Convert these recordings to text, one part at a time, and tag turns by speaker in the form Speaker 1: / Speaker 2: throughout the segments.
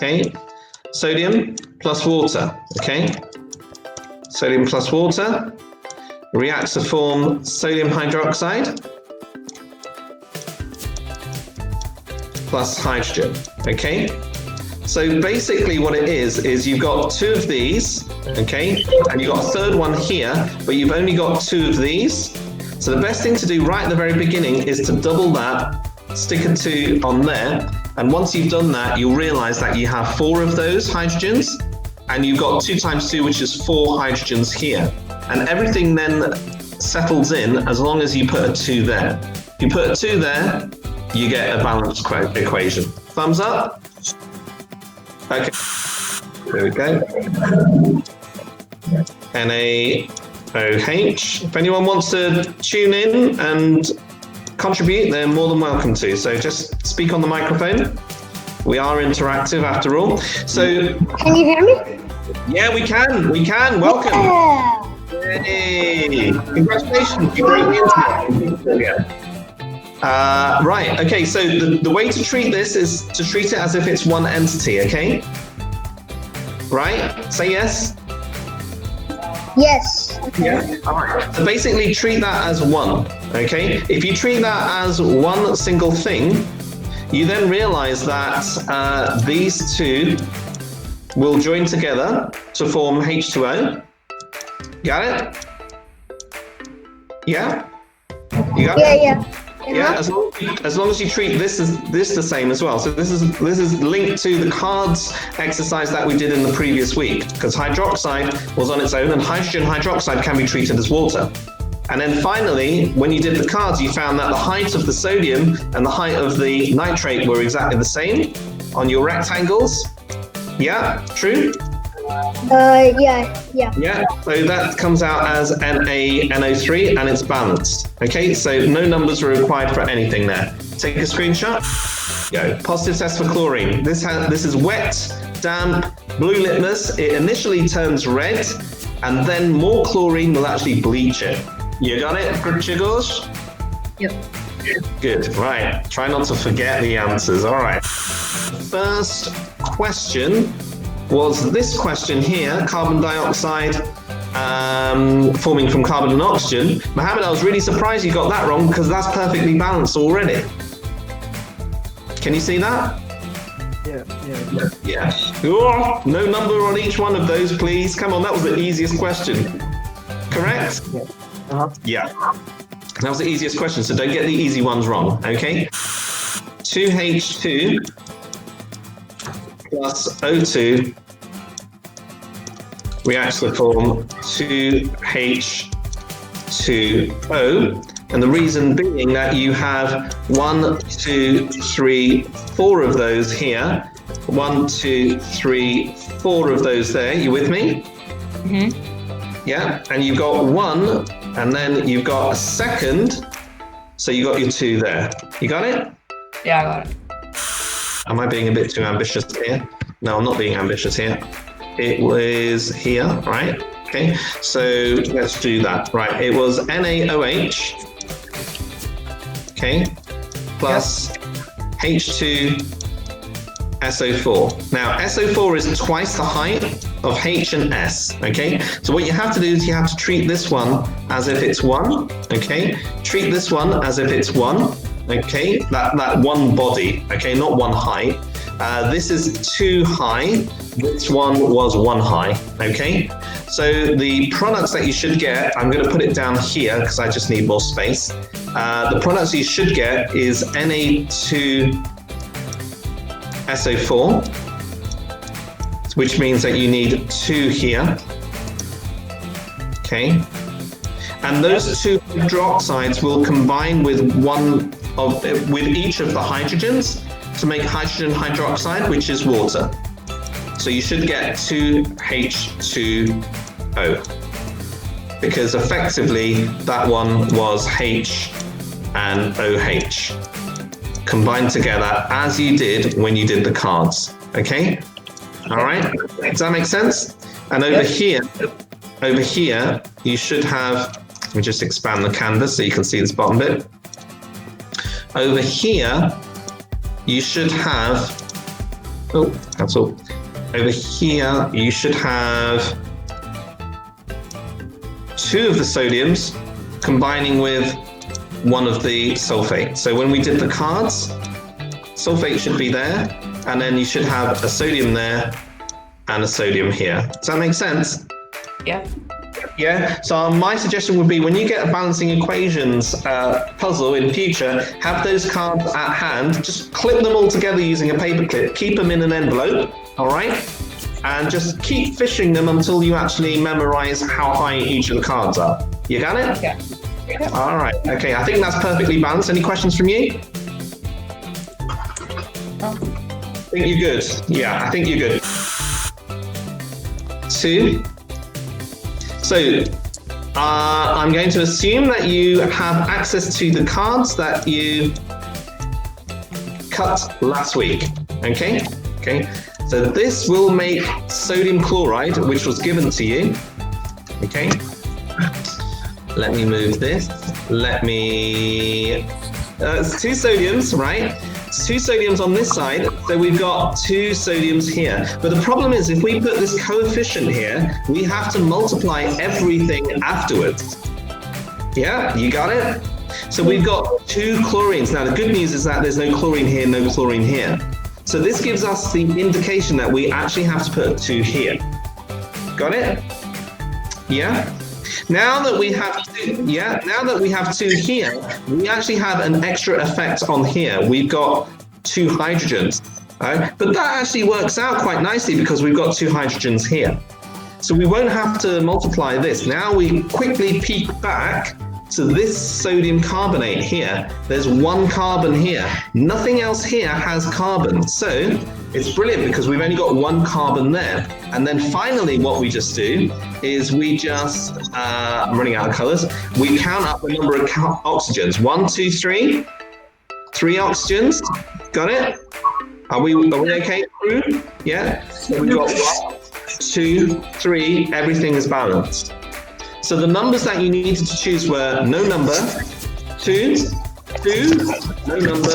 Speaker 1: okay? Sodium plus water, okay? Sodium plus water reacts to form sodium hydroxide plus hydrogen, okay? So basically what it is you've got two of these, okay? And you've got a third one here, but you've only got two of these. So the best thing to do right at the very beginning is to double that, stick a 2 on there, and once you've done that, you'll realize that you have 4 of those hydrogens, and you've got 2 times 2, which is 4 hydrogens here. And everything then settles in as long as you put a 2 there. If you put a 2 there, you get a balanced equation. Thumbs up? Okay, there we go. NaOH. If anyone wants to tune in and contribute, they're more than welcome to. So just speak on the microphone. We are interactive after all. So
Speaker 2: can you hear me?
Speaker 1: Yeah, we can. We can. Welcome. Yeah. Yay! Congratulations. You broke the internet. Right. Okay. So the way to treat this is to treat it as if it's one entity. Okay. Right. Say yes.
Speaker 2: Yes. Okay.
Speaker 1: Yeah. All right. So basically treat that as one, okay? If you treat that as one single thing, you then realize that these two will join together to form H2O. Got it? Yeah? You got it?
Speaker 2: Yeah.
Speaker 1: Yeah, as long as you treat this the same as well. So this is linked to the cards exercise that we did in the previous week, because hydroxide was on its own, and hydrogen hydroxide can be treated as water. And then finally, when you did the cards, you found that the height of the sodium and the height of the nitrate were exactly the same on your rectangles. Yeah, true?
Speaker 2: Yeah.
Speaker 1: Yeah, so that comes out as NaNO3 and it's balanced. Okay, so no numbers are required for anything there. Take a screenshot. Go. Positive test for chlorine. This is wet, damp, blue litmus. It initially turns red, and then more chlorine will actually bleach it. You got it, Chigos?
Speaker 2: Yep.
Speaker 1: Good, right. Try not to forget the answers. All right. First question was this question here, carbon dioxide forming from carbon and oxygen. Mohammed, I was really surprised you got that wrong because that's perfectly balanced already. Can you see that? Yeah. Oh, no number on each one of those, please. Come on, that was the easiest question. Correct? Yeah. That was the easiest question, so don't get the easy ones wrong, okay? 2H2 plus O2 reacts to form 2H2O, and the reason being that you have 1, 2, 3, 4 of those here, 1, 2, 3, 4 of those there. You with me?
Speaker 2: Mm-hmm.
Speaker 1: Yeah, and you've got 1, and then you've got a second, so you got your 2 there. You got it?
Speaker 2: Yeah, I got it.
Speaker 1: Am I being a bit too ambitious here? No, I'm not being ambitious here. It was here, right? Okay, so let's do that. Right, it was NaOH, okay, plus H2SO4. Now, SO4 is twice the height of H and S, okay? So what you have to do is you have to treat this one as if it's 1, okay? Treat this one as if it's 1, okay? That one body, okay, not one height. This is 2 high, this one was 1 high, okay? So the products that you should get, I'm going to put it down here because I just need more space. The products you should get is Na2SO4, which means that you need 2 here, okay? And those 2 hydroxides will combine with each of the hydrogens to make hydrogen hydroxide, which is water. So you should get 2H2O, because effectively that one was H and OH combined together as you did when you did the cards. Okay? All right? Does that make sense? And over here, you should have, let me just expand the canvas so you can see this bottom bit. Over here, you should have Oh, cancel. Over here, you should have 2 of the sodiums combining with 1 of the sulfate. So when we did the cards, sulfate should be there, and then you should have a sodium there and a sodium here. Does that make sense?
Speaker 2: Yeah.
Speaker 1: Yeah, so my suggestion would be when you get a balancing equations puzzle in future, have those cards at hand, just clip them all together using a paper clip, keep them in an envelope, all right? And just keep fishing them until you actually memorize how high each of the cards are. You got it?
Speaker 2: Yeah.
Speaker 1: All right, okay, I think that's perfectly balanced. Any questions from you?
Speaker 2: No.
Speaker 1: I think you're good. Yeah, I think you're good. 2. So, I'm going to assume that you have access to the cards that you cut last week, okay? Okay, so this will make sodium chloride, which was given to you, okay? Let me move this. Let me... it's 2 sodiums, right? It's 2 sodiums on this side, so we've got 2 sodiums here. But the problem is, if we put this coefficient here, we have to multiply everything afterwards. Yeah, you got it? So we've got 2 chlorines. Now, the good news is that there's no chlorine here, no chlorine here. So this gives us the indication that we actually have to put 2 here. Got it? Yeah? Now that we have 2, now that we have 2 here, we actually have an extra effect on here. We've got 2 hydrogens, right? But that actually works out quite nicely because we've got 2 hydrogens here. So we won't have to multiply this. Now we quickly peek back to this sodium carbonate here. There's 1 carbon here. Nothing else here has carbon. So it's brilliant because we've only got 1 carbon there. And then finally, what we just do is we just, I'm running out of colors. We count up the number of oxygens. 1, 2, 3. 3 oxygens. Got it? Are we okay, crew? Yeah? So we've got 1, 2, 3. Everything is balanced. So the numbers that you needed to choose were no number, 2, no number.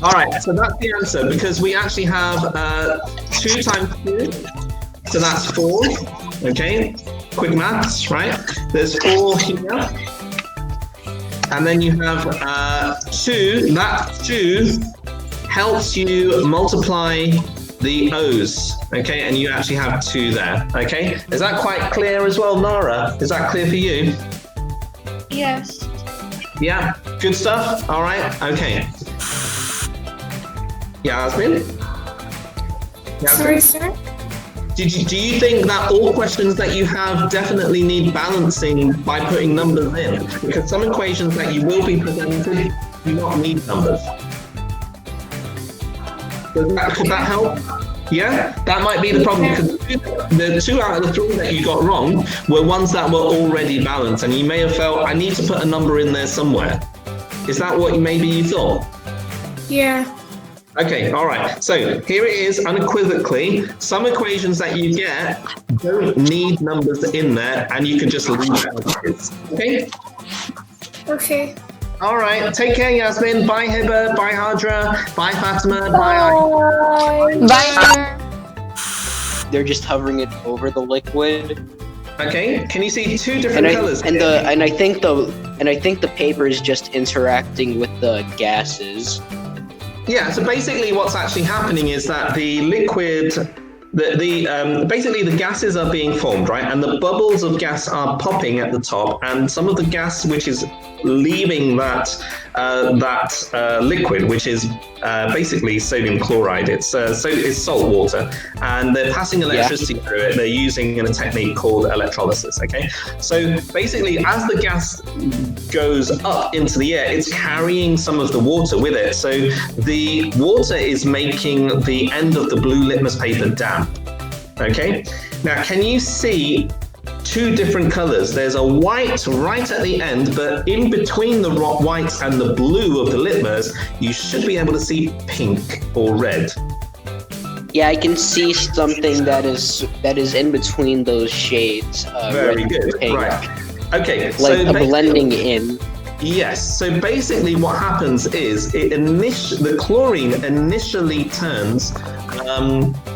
Speaker 1: All right, so that's the answer because we actually have 2 times 2, so that's 4. Okay, quick maths, right? There's 4 here, and then you have 2. That 2 helps you multiply the O's, okay, and you actually have 2 there, okay? Is that quite clear as well, Nara? Is that clear for you?
Speaker 2: Yes.
Speaker 1: Yeah, good stuff. All right, okay. Yasmin?
Speaker 3: Sorry, sir?
Speaker 1: Do you think that all questions that you have definitely need balancing by putting numbers in? Because some equations that you will be presented do not need numbers. Could that help? Yeah, that might be the problem because the 2 out of the 3 that you got wrong were ones that were already balanced, and you may have felt I need to put a number in there somewhere. Is that what maybe you thought?
Speaker 3: Yeah.
Speaker 1: Okay, all right. So here it is, unequivocally. Some equations that you get don't need numbers in there, and you can just leave it as it is. Okay.
Speaker 3: Okay.
Speaker 1: All right. Take care, Yasmin. Bye, Hiba. Bye, Hadra. Bye, Fatima. Bye.
Speaker 3: Bye.
Speaker 4: They're just hovering it over the liquid.
Speaker 1: Okay. Can you see 2 different colors?
Speaker 4: And I think the paper is just interacting with the gases.
Speaker 1: Yeah. So basically, what's actually happening is that the liquid. Basically the gases are being formed, right? And the bubbles of gas are popping at the top, and some of the gas which is leaving that liquid, which is basically sodium chloride. It's salt water, and they're passing electricity through it. They're using a technique called electrolysis. Okay, so basically, as the gas goes up into the air, it's carrying some of the water with it. So the water is making the end of the blue litmus paper damp. Okay, now can you see 2 different colors? There's a white right at the end, but in between the white and the blue of the litmus, you should be able to see pink or red.
Speaker 4: Yeah, I can see something that is in between those shades.
Speaker 1: Very
Speaker 4: red
Speaker 1: good.
Speaker 4: and pink.
Speaker 1: Right. Okay.
Speaker 4: Like a blending in.
Speaker 1: Yes. So basically, what happens is the chlorine initially turns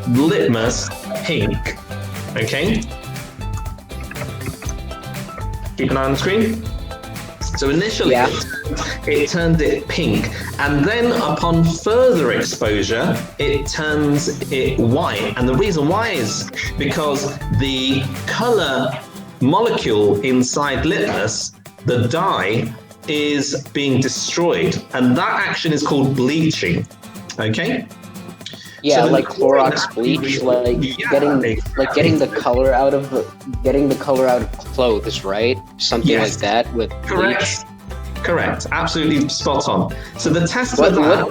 Speaker 1: litmus pink. Okay. Keep an eye on the screen. So initially, it turned it pink, and then upon further exposure, it turns it white. And the reason why is because the color molecule inside litmus, the dye, is being destroyed, and that action is called bleaching. Okay.
Speaker 4: Yeah,
Speaker 1: So
Speaker 4: like Clorox bleach, getting the color out of clothes, right? Something like that with bleach.
Speaker 1: Correct. Absolutely spot on. So the test for that.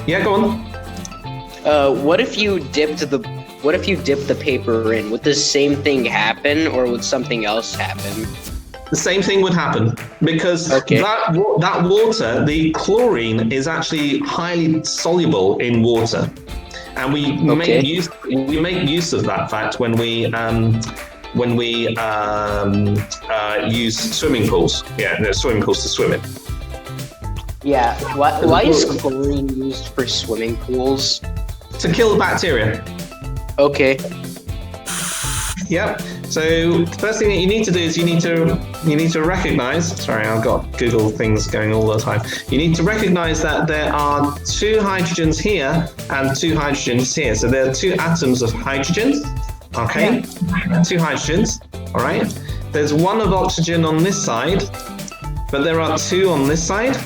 Speaker 1: Yeah, go on.
Speaker 4: What if you dipped the paper in? Would the same thing happen, or would something else happen?
Speaker 1: The same thing would happen because that water, the chlorine, is actually highly soluble in water, and we make use of that fact when we use swimming pools. Yeah, swimming pools to swim in.
Speaker 4: Yeah. Why is chlorine used for swimming pools?
Speaker 1: To kill bacteria.
Speaker 4: Okay.
Speaker 1: Yep. So the first thing that you need to do is you need to recognize. Sorry, I've got Google things going all the time. You need to recognize that there are 2 hydrogens here and 2 hydrogens here. So there are 2 atoms of hydrogen. Okay. 2 hydrogens. All right. There's 1 of oxygen on this side, but there are 2 on this side.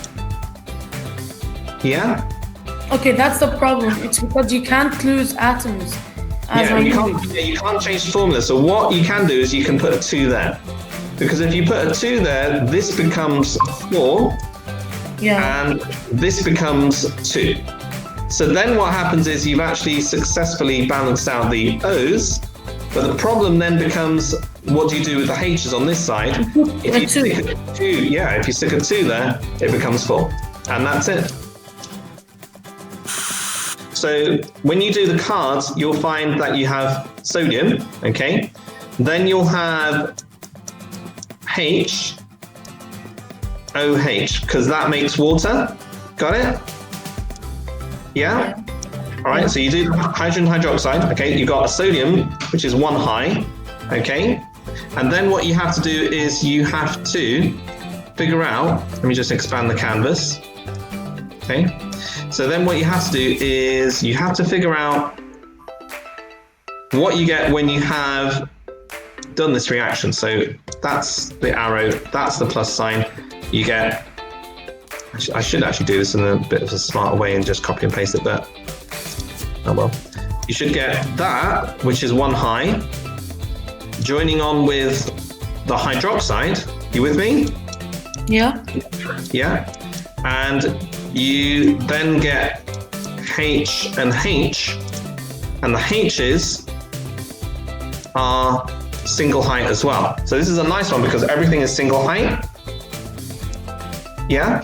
Speaker 1: Yeah.
Speaker 2: Okay, that's the problem. It's because you can't lose atoms.
Speaker 1: You can't change the formula. So what you can do is you can put a 2 there. Because if you put a 2 there, this becomes 4.
Speaker 2: Yeah.
Speaker 1: And this becomes 2. So then what happens is you've actually successfully balanced out the O's. But the problem then becomes, what do you do with the H's on this side? If you stick a 2, if you stick a 2 there, it becomes 4. And that's it. So when you do the cards, you'll find that you have sodium, okay? Then you'll have H, OH, because that makes water. Got it? Yeah? All right, so you do hydrogen hydroxide, okay? You got a sodium, which is 1 high, okay? And then what you have to do is you have to figure out, let me just expand the canvas, okay? So then what you have to do is you have to figure out what you get when you have done this reaction. So that's the arrow, that's the plus sign. You get, I should actually do this in a bit of a smarter way and just copy and paste it, but oh well. You should get that, which is 1 high, joining on with the hydroxide. You with me?
Speaker 2: Yeah.
Speaker 1: Yeah. And you then get H and H, and the H's are single height as well. So this is a nice one because everything is single height. Yeah?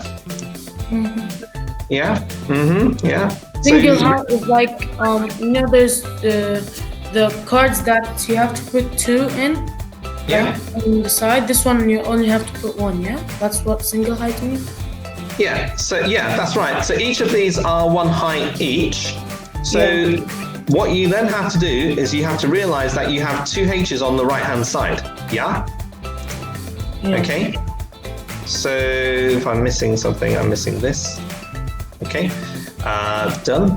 Speaker 1: Mm-hmm. Yeah? Mm-hmm. Yeah.
Speaker 2: Single height is like, there's the cards that you have to put 2 in.
Speaker 1: Yeah.
Speaker 2: On the side, this one you only have to put 1, yeah? That's what single height means?
Speaker 1: Yeah, so that's right. So each of these are 1 height each. So what you then have to do is you have to realize that you have 2 H's on the right-hand side. Yeah? Okay. So if I'm missing something, I'm missing this. Okay. Done.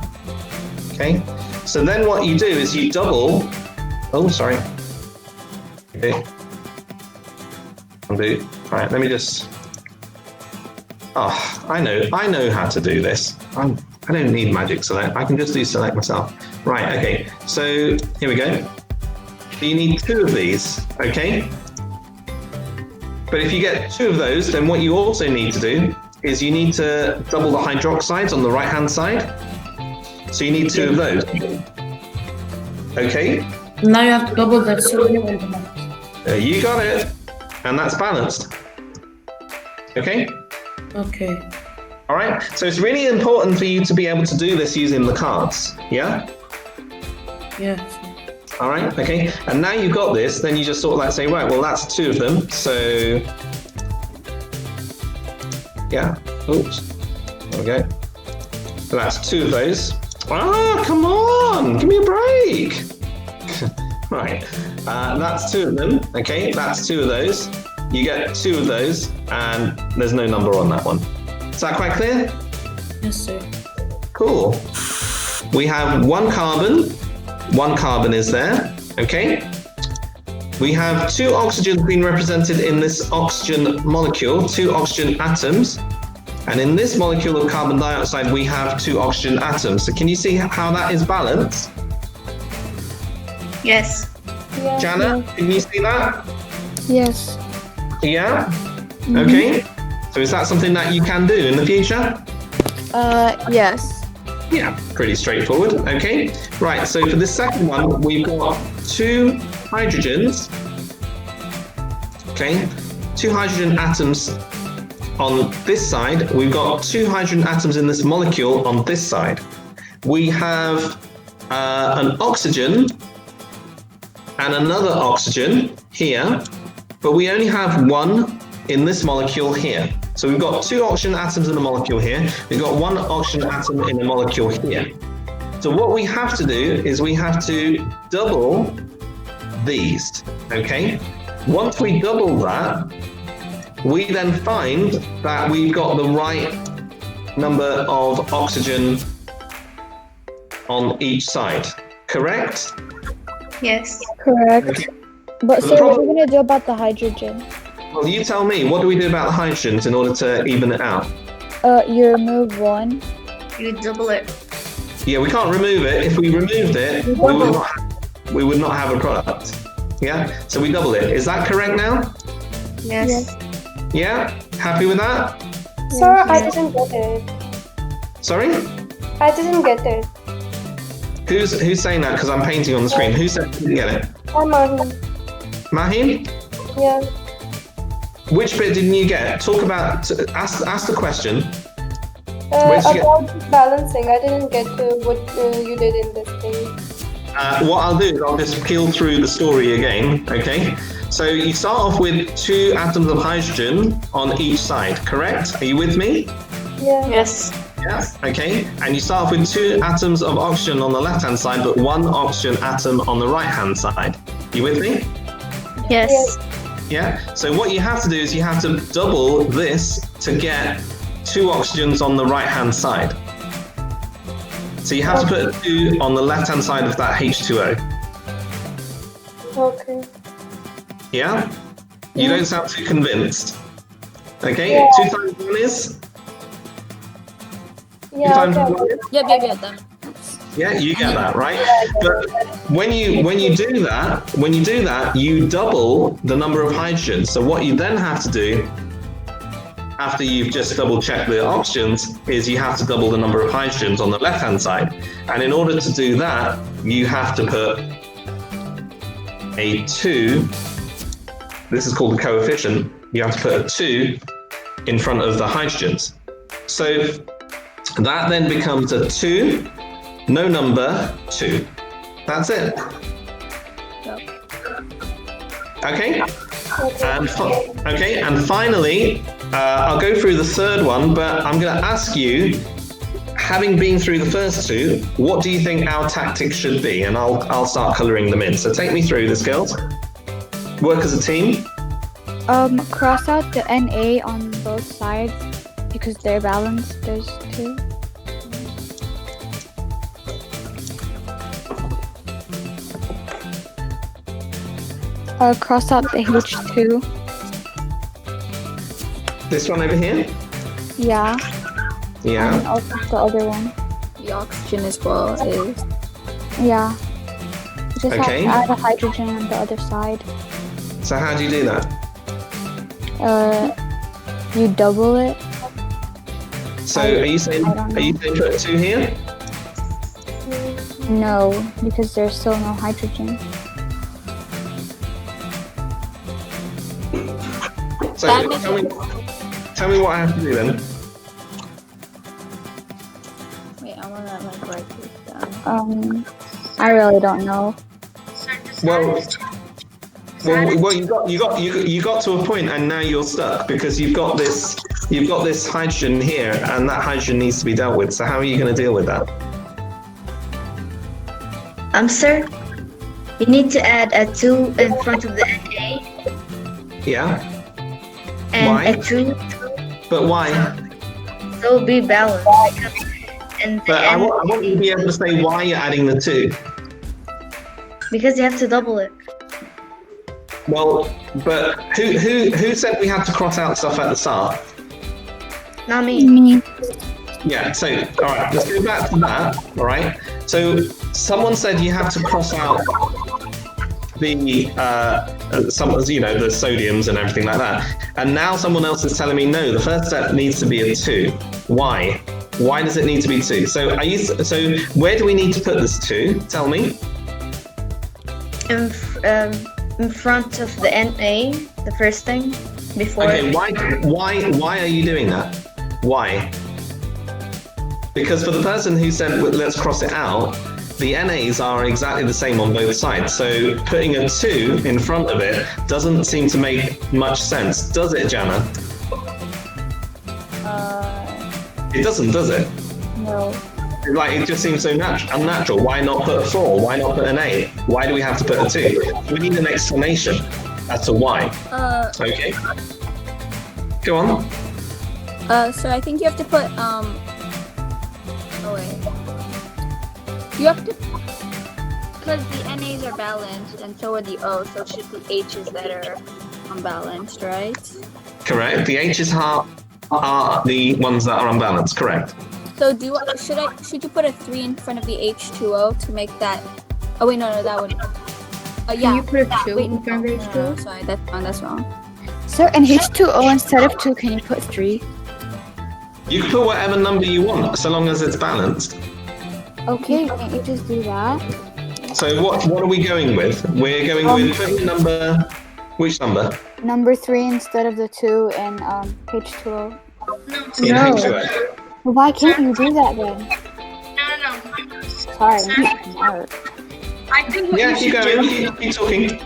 Speaker 1: Okay. So then what you do is you double. Oh, sorry. Okay. Undo. Right, let me just. Oh, I know how to do this. I don't need magic select. I can just do select myself. Right, okay. So here we go. So you need 2 of these, okay? But if you get 2 of those, then what you also need to do is you need to double the hydroxides on the right-hand side. So you need 2 of those. Okay?
Speaker 2: Now you have to double the sodium and the
Speaker 1: You got it. And that's balanced. Okay?
Speaker 2: Okay.
Speaker 1: All right. So it's really important for you to be able to do this using the cards. Yeah?
Speaker 2: Yeah.
Speaker 1: All right. Okay. And now you've got this, then you just sort of like say, right, well, that's 2 of them. So Yeah. Oops. There we go. So that's 2 of those. Ah, come on! Give me a break! Right. That's 2 of them. Okay, that's 2 of those. You get 2 of those, and there's no number on that one. Is that quite clear?
Speaker 2: Yes, sir.
Speaker 1: Cool. We have 1 carbon. 1 carbon is there. Okay. We have 2 oxygens being represented in this oxygen molecule, 2 oxygen atoms. And in this molecule of carbon dioxide, we have 2 oxygen atoms. So can you see how that is balanced?
Speaker 5: Yes.
Speaker 1: Jana, can you see that?
Speaker 3: Yes.
Speaker 1: Yeah? Okay. So is that something that you can do in the future?
Speaker 3: Yes.
Speaker 1: Yeah, pretty straightforward. Okay. Right, so for the second one, we've got 2 hydrogens. Okay. 2 hydrogen atoms on this side. We've got 2 hydrogen atoms in this molecule on this side. We have an oxygen and another oxygen here, but we only have 1 in this molecule here. So we've got 2 oxygen atoms in a molecule here. We've got 1 oxygen atom in a molecule here. So what we have to do is we have to double these, okay? Once we double that, we then find that we've got the right number of oxygen on each side, correct?
Speaker 5: Yes.
Speaker 3: Correct.
Speaker 1: Okay.
Speaker 3: But
Speaker 1: The
Speaker 3: sir, what are
Speaker 1: problem-
Speaker 3: we gonna do about the hydrogen?
Speaker 1: Well, you tell me, what do we do about the hydrogens in order to even it out?
Speaker 3: You remove 1.
Speaker 5: You double it.
Speaker 1: Yeah, we can't remove it. If we removed it, we would not have a product. Yeah, so we double it. Is that correct now?
Speaker 5: Yes.
Speaker 1: Yeah, happy with that?
Speaker 6: Sir, I didn't get it.
Speaker 1: Sorry?
Speaker 6: I didn't get it.
Speaker 1: Who's saying that? Because I'm painting on the screen. Who said you didn't get it?
Speaker 6: I'm Mahi.
Speaker 1: Mahim?
Speaker 6: Yeah.
Speaker 1: Which bit didn't you get? Talk about, ask the question. Where'd you get-
Speaker 6: About balancing, I didn't get what you did in this thing.
Speaker 1: What I'll do is I'll just peel through the story again, okay? So you start off with 2 atoms of hydrogen on each side, correct? Are you with me?
Speaker 6: Yeah.
Speaker 5: Yes.
Speaker 1: Yes. Okay. And you start off with 2 atoms of oxygen on the left-hand side, but 1 oxygen atom on the right-hand side. You with me?
Speaker 5: Yes.
Speaker 1: Yeah. So what you have to do is you have to double this to get 2 oxygens on the right-hand side. So you have to put 2 on the left-hand side of that H2O.
Speaker 6: Okay.
Speaker 1: Yeah? You don't sound too convinced. Okay?
Speaker 6: Yeah.
Speaker 1: 2 times 1 is? 2
Speaker 6: Yeah.
Speaker 1: times
Speaker 6: Okay.
Speaker 1: 1 is?
Speaker 3: Yeah.
Speaker 1: Yeah, you get that, right? But when you do that, you double the number of hydrogens. So what you then have to do, after you've just double checked the oxygens, is you have to double the number of hydrogens on the left-hand side. And in order to do that, you have to put a 2. This is called the coefficient. You have to put a 2 in front of the hydrogens. So that then becomes a 2. No number 2. That's it. Okay. And finally, I'll go through the third one, but I'm going to ask you, having been through the first 2, what do you think our tactics should be? And I'll start colouring them in. So take me through this, girls. Work as a team.
Speaker 3: Cross out the Na on both sides because they're balanced. There's 2. Cross out the H2.
Speaker 1: This one over here.
Speaker 3: Yeah.
Speaker 1: Yeah.
Speaker 3: And also the other one.
Speaker 7: The oxygen as well is.
Speaker 3: Yeah. You just
Speaker 1: Okay.
Speaker 3: have to add a hydrogen on the other side.
Speaker 1: So how do you do that?
Speaker 3: You double it.
Speaker 1: So are you saying
Speaker 3: I don't know.
Speaker 1: put 2 here?
Speaker 3: No, because there's still no hydrogen.
Speaker 1: So tell me what I have to do then.
Speaker 7: Wait, I wanna write this down.
Speaker 3: I really don't know.
Speaker 1: Well, you got to a point and now you're stuck because you've got this you've got this hydrogen here, and that hydrogen needs to be dealt with. So how are you going to deal with that?
Speaker 5: Sir, you need to add a 2 in front of the NA
Speaker 1: Yeah,
Speaker 5: and
Speaker 1: Why?
Speaker 5: a 2,
Speaker 1: but why?
Speaker 5: so it'll be balanced. And
Speaker 1: But I want you to be able to say why you're adding the 2.
Speaker 5: because you have to double it.
Speaker 1: Well, but who said we had to cross out stuff at the start?
Speaker 5: Not me.
Speaker 3: Me.
Speaker 1: Yeah, so, all right, let's go back to that, all right? So, someone said you have to cross out the, the sodiums and everything like that. And now someone else is telling me, no, the first step needs to be a 2. Why? Why does it need to be 2? So, so where do we need to put this 2? Tell me.
Speaker 5: In front of the NA, the first thing, before.
Speaker 1: Okay, why are you doing that? Why? Because for the person who said, well, let's cross it out, the NAs are exactly the same on both sides. So putting a 2 in front of it doesn't seem to make much sense. Does it, Jana? It doesn't, does it?
Speaker 3: No.
Speaker 1: Like, it just seems so unnatural. Why not put a 4? Why not put an 8? Why do we have to put a 2? We need an explanation as to why. Okay. Go on.
Speaker 7: So I think you have to put oh wait. You have to, because the NAs are balanced and so are the O's, so it should be H's that are unbalanced, right?
Speaker 1: Correct. The H's are the ones that are unbalanced. Correct.
Speaker 7: So should you put a 3 in front of the H2O to make that? Oh wait, no, that would. Yeah.
Speaker 5: Can you put a 2
Speaker 7: Wait,
Speaker 5: in front of
Speaker 7: no,
Speaker 5: H2O?
Speaker 7: sorry, that's wrong.
Speaker 3: So in H2O instead of 2, can you put 3?
Speaker 1: You can put whatever number you want, so long as it's balanced.
Speaker 3: Okay, can't you just do that?
Speaker 1: So what are we going with? We're going with putting number. Which number?
Speaker 3: Number 3 instead of the 2 in H2O.
Speaker 1: In
Speaker 5: No.
Speaker 1: H2O.
Speaker 3: Well, why can't you do that then?
Speaker 8: No.
Speaker 3: Sorry, I'm smart.
Speaker 8: I think what
Speaker 1: Yeah,
Speaker 8: you
Speaker 1: keep
Speaker 8: should
Speaker 1: going.
Speaker 8: do.
Speaker 1: Keep talking.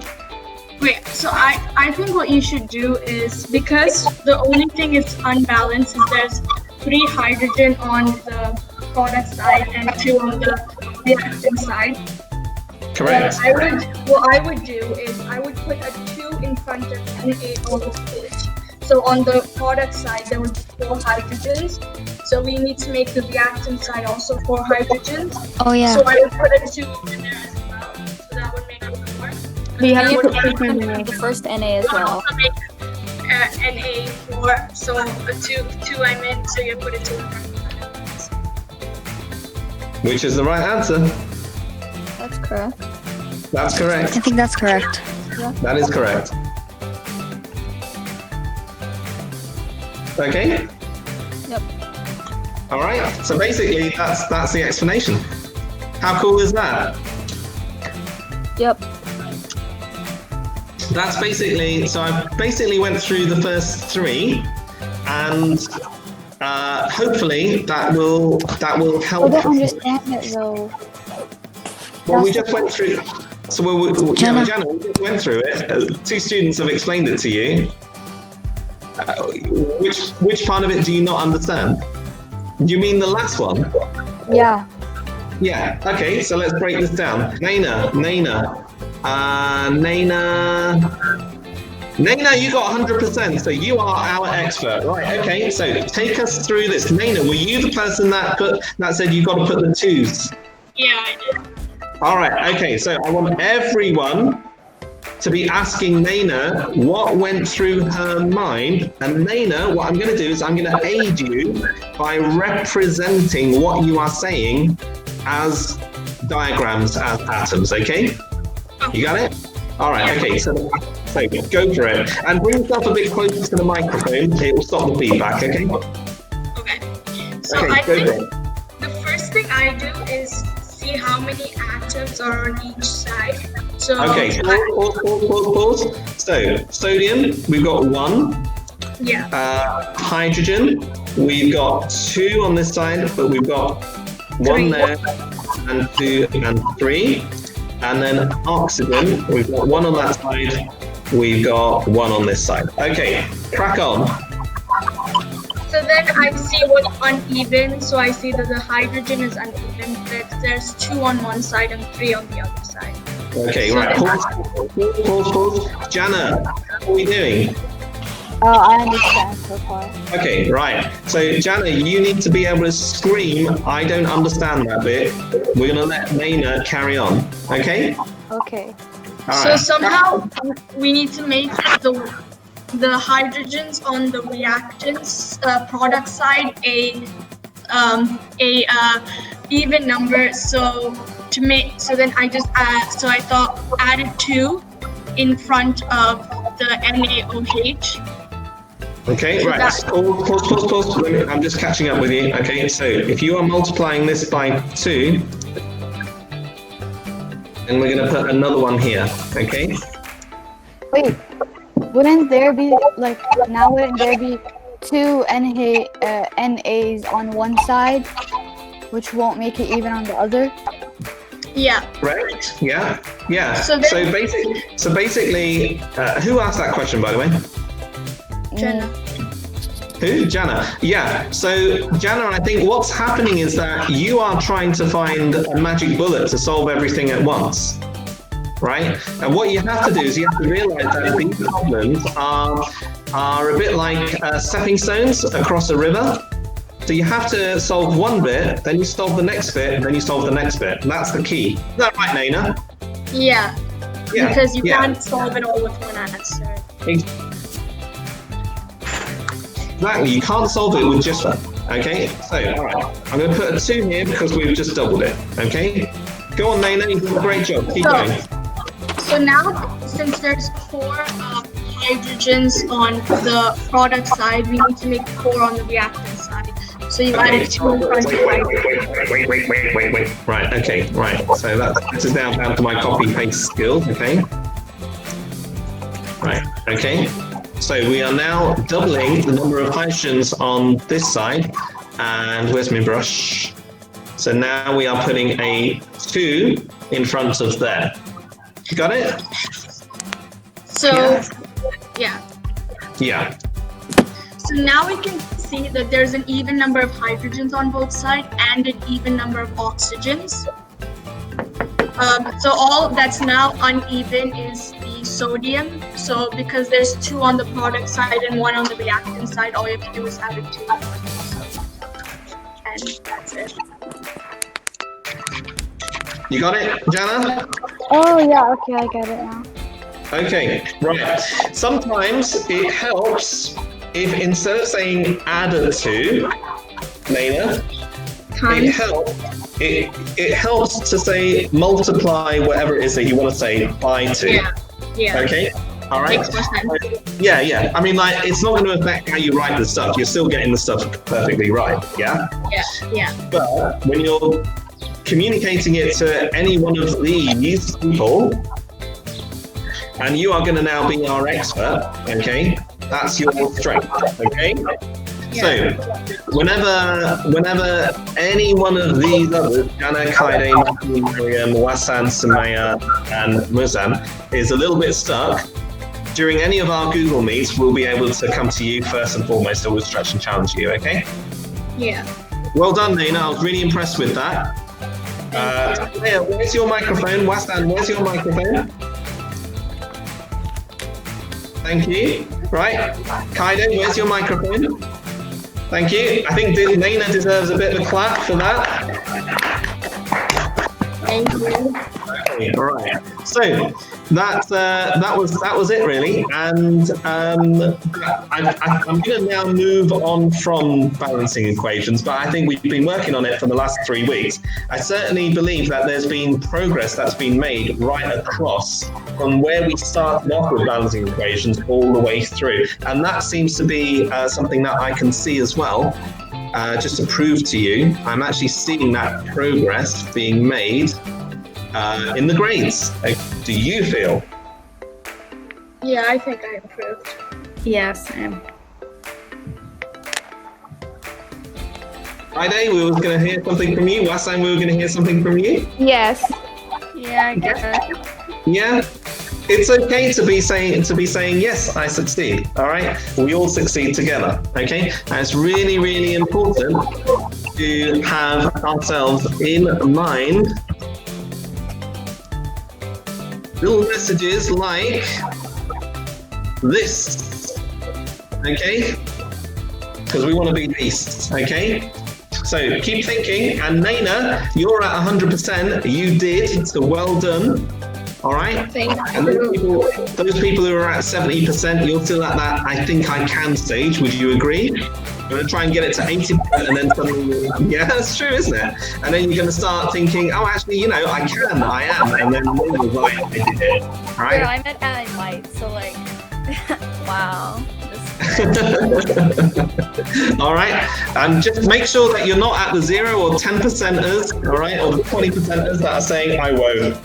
Speaker 8: Wait, so I think what you should do is, because the only thing is unbalanced is there's 3 hydrogen on the product side and 2 on the reactant side.
Speaker 1: Correct.
Speaker 8: What I would do is I would put a 2 in front of NA on the page. So on the product side there would be 4 hydrogens. So we need to make the reactant side also 4 hydrogens.
Speaker 3: Oh yeah.
Speaker 8: So I would put a 2 in there as well. So that would make it 4.
Speaker 2: You have
Speaker 7: And
Speaker 2: to
Speaker 7: you
Speaker 2: put
Speaker 7: put
Speaker 2: two in
Speaker 7: the first NA as well.
Speaker 8: Also make NA 4. So a 2 I meant. So you put a 2 in front of
Speaker 1: Which is the right answer?
Speaker 7: That's correct.
Speaker 1: That's correct.
Speaker 3: I think that's correct.
Speaker 1: That is correct. Okay.
Speaker 7: Yep.
Speaker 1: All right. So basically, that's the explanation. How cool is that?
Speaker 7: Yep.
Speaker 1: That's basically. So I basically went through the first 3, and hopefully that will
Speaker 3: I
Speaker 1: help.
Speaker 3: don't understand it though.
Speaker 1: Well, we just went through. So
Speaker 3: Jana.
Speaker 1: Jana, we just went through it. 2 students have explained it to you. Which part of it do you not understand? You mean the last one?
Speaker 3: Yeah.
Speaker 1: Yeah. Okay. So let's break this down. Naina, you got 100%. So you are our expert, right? Okay. So take us through this. Naina, were you the person that said you got to put the 2s?
Speaker 8: Yeah, I did.
Speaker 1: All right. Okay. So I want everyone to be asking Naina what went through her mind. And Naina, what I'm going to do is I'm going to aid you by representing what you are saying as diagrams, as atoms, okay? You got it? All right, okay, so go for it. And bring yourself a bit closer to the microphone. It will stop the feedback, okay?
Speaker 8: Okay. So
Speaker 1: Okay,
Speaker 8: I
Speaker 1: go
Speaker 8: think
Speaker 1: for it.
Speaker 8: the first thing I do is see how many atoms are on each side. So
Speaker 1: Okay, pause. So, sodium, we've got 1.
Speaker 8: yeah.
Speaker 1: Hydrogen, we've got 2 on this side, but we've got 1
Speaker 8: 3.
Speaker 1: there, and 2 and 3. And then oxygen, we've got 1 on that side, we've got 1 on this side. Okay, crack on.
Speaker 8: then I see what's uneven. So I see that the hydrogen is uneven. That there's 2 on one side and 3 on the other side.
Speaker 1: Okay,
Speaker 8: So
Speaker 1: right.
Speaker 8: then-
Speaker 1: Pause. Jana, what are we doing?
Speaker 3: Oh, I understand so far.
Speaker 1: Okay, right. So, Jana, you need to be able to scream, I don't understand that bit. We're going to let Naina carry on. Okay?
Speaker 3: Okay.
Speaker 1: All
Speaker 8: So
Speaker 1: right.
Speaker 8: somehow we need to make the hydrogens on the reactants product side a even number. So then I just I thought added 2 in front of the NaOH.
Speaker 1: Okay, right. Pause. I'm just catching up with you. Okay, so if you are multiplying this by 2, then we're going to put another one here. Okay?
Speaker 3: Wait, wouldn't there be wouldn't there be 2 NAs on one side, which won't make it even on the other?
Speaker 8: Yeah.
Speaker 1: Correct? Yeah.
Speaker 8: So
Speaker 1: basically, who asked that question, by the way?
Speaker 8: Jenna.
Speaker 1: Who? Jana. Yeah. So, Jana, I think what's happening is that you are trying to find a magic bullet to solve everything at once, right? And what you have to do is you have to realize that these problems are a bit like stepping stones across a river. So you have to solve one bit, then you solve the next bit, and then you solve the next bit. And that's the key. Is that right, Naina?
Speaker 8: Yeah. Because you can't solve it all with one answer.
Speaker 1: Exactly, you can't solve it with just one. Okay, so all right, I'm going to put a 2 here because we've just doubled it. Okay, go on, Naina, you did a great job. Keep going.
Speaker 8: So now, since there's 4 hydrogens on the product side, we need to make 4 on the reactant side. So you added 2 in front of
Speaker 1: Wait. Right, okay, right. So this is now down to my copy-paste skills, okay? Right, okay. So we are now doubling the number of hydrogens on this side. And where's my brush? So now we are putting a 2 in front of there. You got it?
Speaker 8: So, yeah.
Speaker 1: Yeah.
Speaker 8: So now we can see that there's an even number of hydrogens on both sides and an even number of oxygens. So all that's now uneven is the sodium. So because there's 2 on the product side and 1 on the reactant side, all you have to do is add it 2. And that's it.
Speaker 1: You got it, Jana?
Speaker 3: Oh yeah, okay, I get it now.
Speaker 1: Okay, right. Sometimes it helps if instead of saying add a 2, Naina, it helps to say multiply whatever it is that you want to say by 2.
Speaker 8: Yeah.
Speaker 1: Okay? All right?
Speaker 8: Makes more sense.
Speaker 1: Yeah. I mean, like, it's not going to affect how you write the stuff. You're still getting the stuff perfectly right, yeah?
Speaker 8: Yeah.
Speaker 1: But when you're communicating it to any one of these people, and you are going to now be our expert, okay? That's your strength, okay? So, whenever any one of these others, Jana, Kaide, Matthew, Miriam, Wasan, Samaya, and Muzan, is a little bit stuck, during any of our Google Meets, we'll be able to come to you first and foremost, and we'll stretch and challenge you, okay?
Speaker 8: Yeah.
Speaker 1: Well done, Naina. I was really impressed with that. Where's your microphone? Wasan, where's your microphone? Thank you. Right. Kaido, where's your microphone? Thank you. I think Naina deserves a bit of a clap for that.
Speaker 8: Thank you.
Speaker 1: Okay, all right. So that was it really, and I'm going to now move on from balancing equations, but I think we've been working on it for the last 3 weeks. I certainly believe that there's been progress that's been made right across from where we started off with balancing equations all the way through, and that seems to be something that I can see as well. Just to prove to you, I'm actually seeing that progress being made in the grades. Do you feel?
Speaker 8: Yeah, I think I improved.
Speaker 2: Yes, I am.
Speaker 1: Friday, we were going to hear something from you. Last time we were going to hear something from you.
Speaker 3: Yes.
Speaker 7: Yeah, I guess.
Speaker 1: Yeah? It's okay to be saying yes, I succeed. All right, we all succeed together. Okay, and it's really, really important to have ourselves in mind. Little messages like this. Okay, because we want to be beasts. Okay. So keep thinking, and Naina, you're at 100%. You did, so well done. All right. And those people who are at 70%, you're still at that I think I can stage. Would you agree? You're going to try and get it to 80%, and then suddenly, yeah, that's true, isn't it? And then you're going to start thinking, oh, actually, I can, I am, and then you're like, I did it. All right.
Speaker 7: Girl, I'm at I might, so like, wow.
Speaker 1: All right, and just make sure that you're not at the 0 or 10%ers, all right, or the 20%ers that are saying I won't,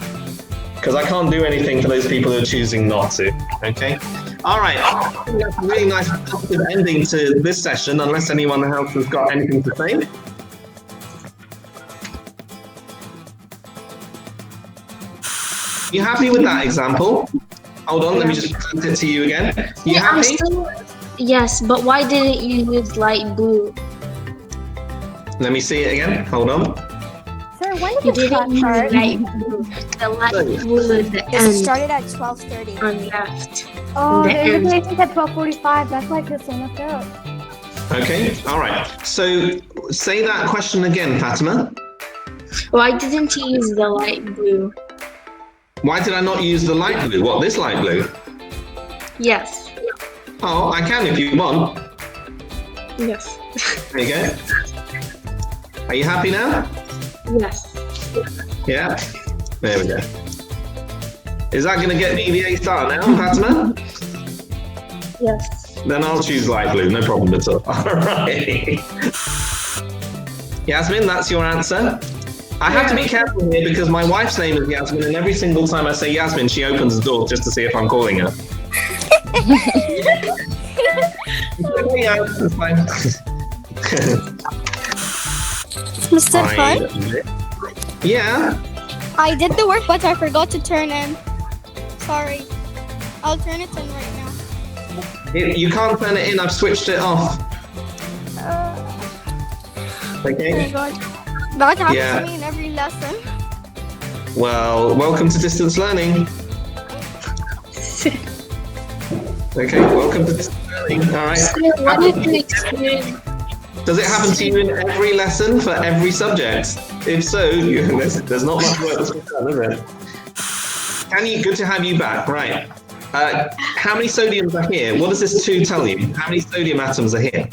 Speaker 1: because I can't do anything for those people who are choosing not to. Okay, all right. That's a really nice positive ending to this session, unless anyone else has got anything to say. You happy with that example? Hold on, let me just present it to you again. You happy?
Speaker 9: Yes, but why didn't you use light blue?
Speaker 1: Let me see it again. Hold on.
Speaker 3: Sir, when
Speaker 9: You
Speaker 3: did the class
Speaker 9: didn't use
Speaker 3: start?
Speaker 9: light blue. The light blue at the
Speaker 7: It
Speaker 9: end
Speaker 7: started at 12:30.
Speaker 9: on left.
Speaker 3: Oh,
Speaker 9: The
Speaker 3: the
Speaker 9: end.
Speaker 3: invitation's at 12:45. That's like the same as out.
Speaker 1: Okay, all right. So say that question again, Fatima.
Speaker 9: Why didn't you use the light blue?
Speaker 1: Why did I not use the light blue? What, this light blue?
Speaker 9: Yes.
Speaker 1: Oh, I can if you want.
Speaker 9: Yes.
Speaker 1: There you go. Are you happy now?
Speaker 9: Yes.
Speaker 1: Yeah? There we go. Is that going to get me the A star now, Fatima?
Speaker 9: Yes.
Speaker 1: Then I'll choose light blue, no problem at all. All right. Yasmin, that's your answer. I have to be careful here because my wife's name is Yasmin, and every single time I say Yasmin, she opens the door just to see if I'm calling her. Yeah, it's fine.
Speaker 7: Mr. Fun,
Speaker 1: Yeah.
Speaker 7: I did the work, but I forgot to turn in. Sorry. I'll turn it in right now.
Speaker 1: You can't turn it in, I've switched it off.
Speaker 7: Oh
Speaker 1: Okay.
Speaker 7: my god. That happens
Speaker 1: Yeah.
Speaker 7: to me in every lesson.
Speaker 1: Well, welcome to distance learning. Okay, welcome to distance learning. All right.
Speaker 9: What did you explain?
Speaker 1: Does it happen to you in every lesson for every subject? If so, there's not much work to be done, is it? Good to have you back. Right. How many sodiums are here? What does this 2 tell you? How many sodium atoms are here?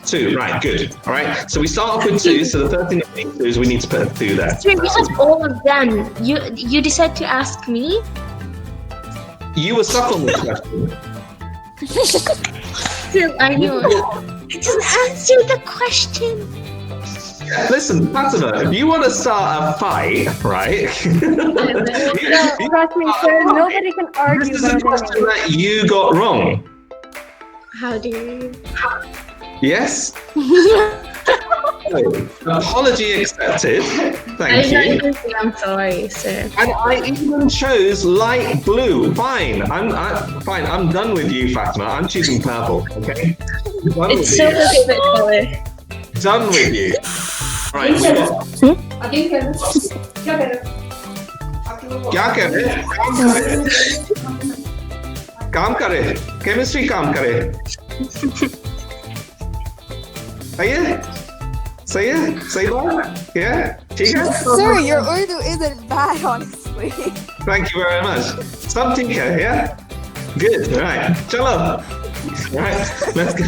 Speaker 1: 2, right, good. All right, so we start off with 2, so the first thing that we need to do is we need to put a 2 there.
Speaker 9: Sir, you have all of them. You decided to ask me?
Speaker 1: You were stuck on this question.
Speaker 9: Still, I know. Just answer the question.
Speaker 1: Listen, Fatima, if you want to start a fight, right?
Speaker 3: Trust me, sir. Nobody can argue
Speaker 1: This is a
Speaker 3: better than
Speaker 1: question
Speaker 3: me.
Speaker 1: that you got wrong.
Speaker 9: How do you?
Speaker 1: Yes? Apology accepted. Thank you.
Speaker 9: I'm sorry, sir.
Speaker 1: And I even chose light blue. Fine. Fine. I'm done with you, Fatima. I'm choosing purple. Okay. Done with
Speaker 9: It's so
Speaker 1: you.
Speaker 9: favorite color.
Speaker 1: Done with you. Right. We got, क्या कर रहे? काम करे. Chemistry काम करे. सही है? सही है? सही बात? Yeah? ठीक है?
Speaker 7: Sir, your Urdu isn't bad, honestly.
Speaker 1: Thank you very much. सब ठीक है, yeah? Good, right. Chalo. Right, let's go.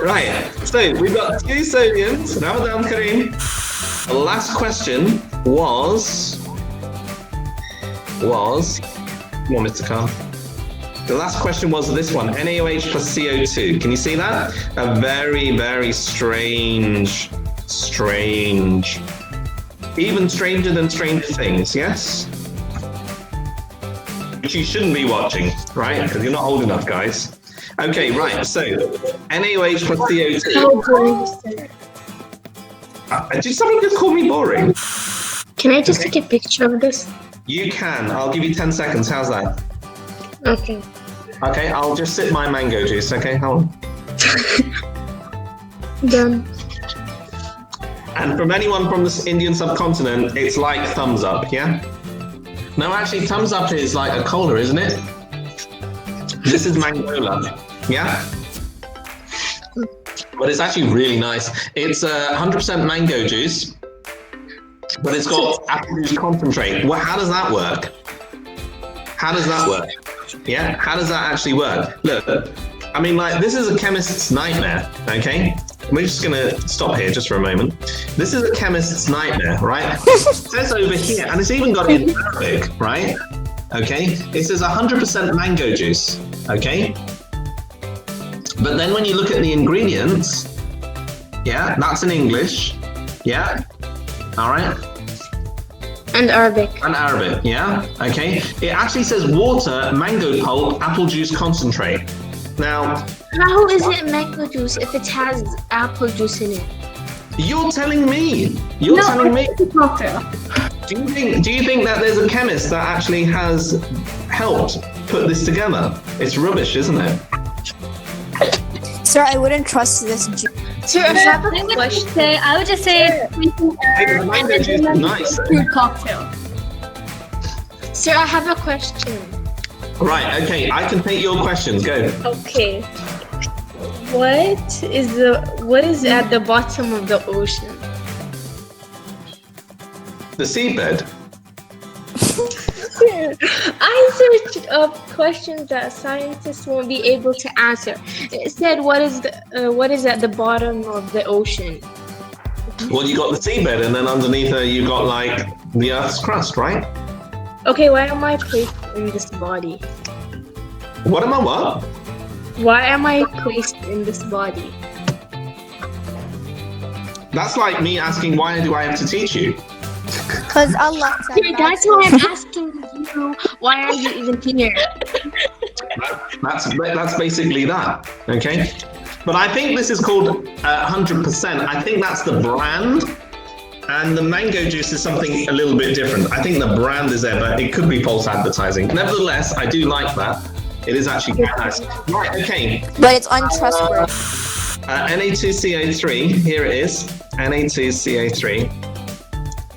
Speaker 1: Right, so we've got 2 sodiums. Ramadan Kareem. The last question was... Come on, Mr. Khan. The last question was this one, NaOH plus CO2. Can you see that? A very, very strange, even stranger than Stranger Things, yes? Which you shouldn't be watching, right? Because you're not old enough, guys. Okay, right, so NaOH plus CO2.
Speaker 9: How boring, sir.
Speaker 1: Did someone just call me boring?
Speaker 9: Can I just take a picture of this?
Speaker 1: You can. I'll give you 10 seconds. How's that?
Speaker 6: Okay.
Speaker 1: Okay, I'll just sip my mango juice. Okay, hold on.
Speaker 6: Done.
Speaker 1: And from anyone from the Indian subcontinent, it's like thumbs up, yeah? No, actually, thumbs up is like a cola, isn't it? This is Mangola, yeah? But it's actually really nice. It's 100% mango juice, but it's got apple juice concentrate. Well, how does that work? How does that work? Yeah, how does that actually work? Look, I mean, like, this is a chemist's nightmare, okay? We're just gonna stop here just for a moment. This is a chemist's nightmare, right? It says over here, and it's even got it in Arabic, right? Okay, it says 100% mango juice, okay? But then when you look at the ingredients, yeah, that's in English, yeah? All right?
Speaker 6: And Arabic.
Speaker 1: And Arabic, yeah? Okay. It actually says water, mango pulp, apple juice concentrate. Now,
Speaker 9: How is it mango juice if it has apple juice in it?
Speaker 1: you're telling me. You're telling me.
Speaker 2: It's a cocktail.
Speaker 1: Do you think that there's a chemist that actually has helped put this together? It's rubbish, isn't it?
Speaker 10: Sir, I wouldn't trust this juice.
Speaker 9: Sir, I have a question.
Speaker 7: I would just say
Speaker 1: Hey, the mango juice is nice.
Speaker 2: Fruit cocktail.
Speaker 9: Sir, I have a question.
Speaker 1: Right, okay, I can take your questions. Go.
Speaker 6: Okay. What is at the bottom of the ocean?
Speaker 1: The seabed.
Speaker 6: I searched up questions that scientists won't be able to answer. It said, what is at the bottom of the ocean?
Speaker 1: Well, you got the seabed, and then underneath her, you got like the Earth's crust, right?
Speaker 6: Okay, why am I placed in this body?
Speaker 1: What am I? What?
Speaker 6: Why am I placed in this body?
Speaker 1: That's like me asking, why do I have to teach you?
Speaker 10: Because Allah said
Speaker 9: Sir, that's why I'm asking you, why are you even here?
Speaker 1: That's basically that, okay? But I think this is called 100%. I think that's the brand, and the mango juice is something a little bit different. I think the brand is there, but it could be false advertising. Nevertheless, I do like that. It is actually quite nice. Right, okay.
Speaker 10: But it's untrustworthy.
Speaker 1: Na2CO3, here it is. Na2CO3.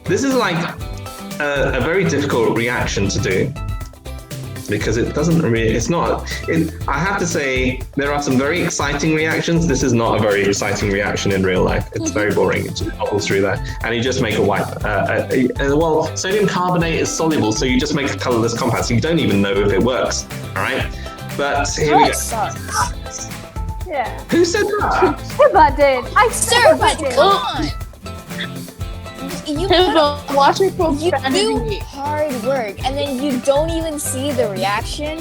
Speaker 1: This is like a very difficult reaction to do, because it doesn't really, I have to say, there are some very exciting reactions. This is not a very exciting reaction in real life. It's very boring. It just bubbles through that, and you just make a white, well, sodium carbonate is soluble, so you just make a colorless compound, so you don't even know if it works, all right? But here we go.
Speaker 10: Sucks.
Speaker 3: Yeah.
Speaker 1: Who said that?
Speaker 3: Hiba did. I
Speaker 10: Sir, but come on. You do hard work and then you don't even see the reaction.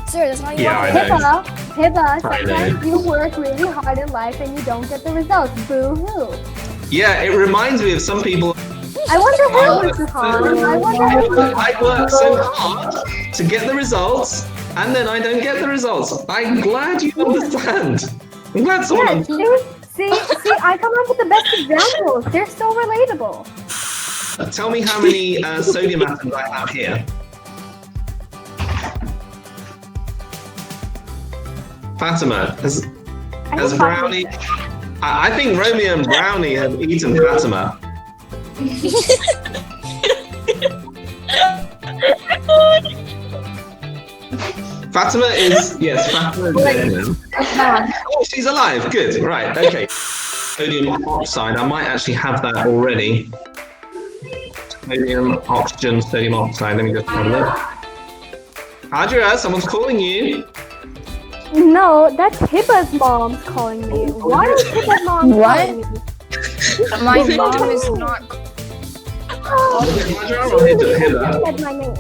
Speaker 10: Sir, that's not even
Speaker 1: Yeah, I know.
Speaker 3: Hiba,
Speaker 1: I know.
Speaker 3: sometimes you work really hard in life and you don't get the results. Boo-hoo.
Speaker 1: Yeah, it reminds me of some people.
Speaker 3: I wonder who works hard. I wonder
Speaker 1: I work so hard to get the results, and then I don't get the results. I'm glad you understand. I'm glad someone.
Speaker 3: See, I come up with the best examples. They're so relatable.
Speaker 1: Tell me how many sodium atoms I have here. Fatima, has Brownie? I think Romeo and Brownie have eaten Fatima. Fatima is Fatima is dead now. Oh, she's alive. Good. Right. Okay. Sodium oxide. I might actually have that already. Sodium, oxygen, sodium oxide. Let me just have a look. Adria, someone's calling you.
Speaker 3: No, that's Hiba's mom's calling me. Why is Hiba's mom calling me?
Speaker 10: My mom is not.
Speaker 1: Adria or Hiba?
Speaker 3: Said my name.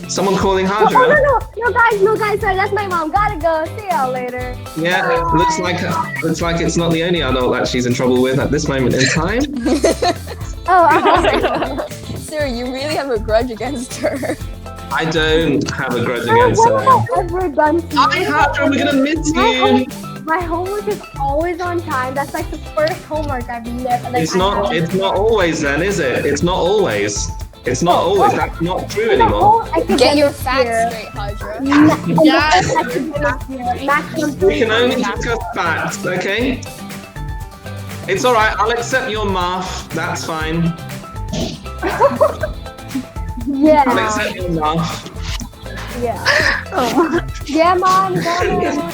Speaker 1: Someone calling
Speaker 3: No,
Speaker 1: Hadra?
Speaker 3: no, guys, sorry, that's my mom. Gotta go. See y'all later.
Speaker 1: Yeah, it looks like it's not the only adult that she's in trouble with at this moment in time.
Speaker 10: Sir, you really have a grudge against her.
Speaker 1: I don't have a grudge against
Speaker 3: What
Speaker 1: her.
Speaker 3: have I ever done to you?
Speaker 1: Hi, Hadra, we're gonna miss you.
Speaker 3: My homework is always on time. That's like the first homework I've never. Like,
Speaker 1: It's not always then, is it? It's not always. It's not always. That's not true anymore.
Speaker 10: Get your facts straight, Hydra.
Speaker 1: We can only discuss facts, okay? It's all right. I'll accept your math. That's fine.
Speaker 11: Yeah.
Speaker 1: I'll accept your math.
Speaker 11: Yeah. Yeah, Mom. Got it.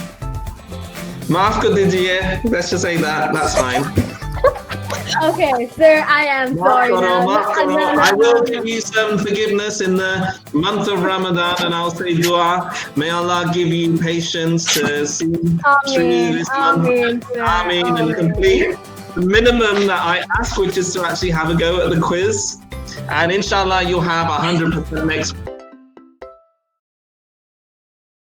Speaker 1: Maaf ko dijiye. Let's just say that. That's fine.
Speaker 11: Okay, sir. I am sorry. now.
Speaker 1: Maaf karo. I will give you some forgiveness in the month of Ramadan, and I'll say dua. May Allah give you patience to see through this month. Ameen, and complete the minimum that I ask, which is to actually have a go at the quiz. And inshallah, you'll have 100% next